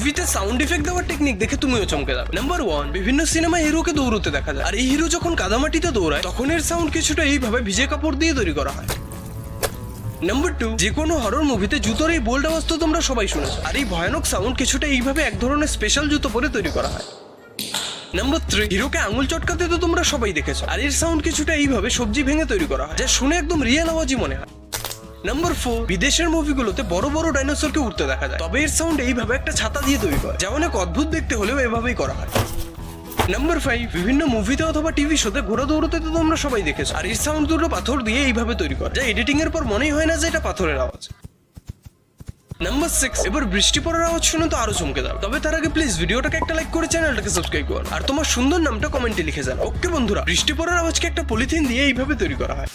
মুভিতে sound effect দেওয়ার technique দেখে তুমিও চমকে যাবে। নাম্বার 1, বিভিন্ন সিনেমায় হিরোকে দৌড়তে দেখা যায়, আর এই হিরো যখন কাদামাটিতে দৌড়ায় তখন এর সাউন্ড কিছুটা এইভাবে ভিজে কাপড় দিয়ে তৈরি করা হয়। নাম্বার 2, যে কোনো হরর মুভিতে জুতোর এই বোল্ড আওয়াজ তো তোমরা সবাই শুনেছো, আর এই ভয়ানক সাউন্ড কিছুটা এইভাবে এক ধরনের স্পেশাল জুতো পরে তৈরি করা হয়। নাম্বার 3, হিরোকে আঙুল চটকাতে তো তোমরা সবাই দেখেছো, আর এর সাউন্ড কিছুটা এইভাবে সবজি ভেঙে তৈরি করা হয়, যা শুনে একদম রিয়েল আওয়াজই মনে হয়। নাম্বার 4, বিদেশের মুভিগুলোতে বড় বড় ডাইনোসরকে উঠতে দেখা যায়, তবে এর সাউন্ড এইভাবে একটা ছাতা দিয়ে তৈরি করে, যা অনেক অদ্ভুত দেখতে হলেও এভাবেই করা হয়। নাম্বার 5, বিভিন্ন মুভিতে অথবা টিভি শোতে ঘোড়া দৌড়তে তো তোমরা সবাই দেখেছো, আর এর সাউন্ড দুটো পাথর দিয়ে এইভাবে তৈরি করে, যা এডিটিং এর পর মনেই হয় না যে এটা পাথরের আওয়াজ। নাম্বার 6, এবার বৃষ্টি পড়ার আওয়াজ শুনে তো আরো চমকে যাবে, তবে তার আগে প্লিজ ভিডিওটাকে একটা লাইক করে চ্যানেলটাকে সাবস্ক্রাইব করুন, আর তোমার সুন্দর নামটা কমেন্টে লিখে যান। ওকে বন্ধুরা, বৃষ্টি পড়ার আওয়াজকে একটা পলিথিন দিয়ে এইভাবে তৈরি করা হয়।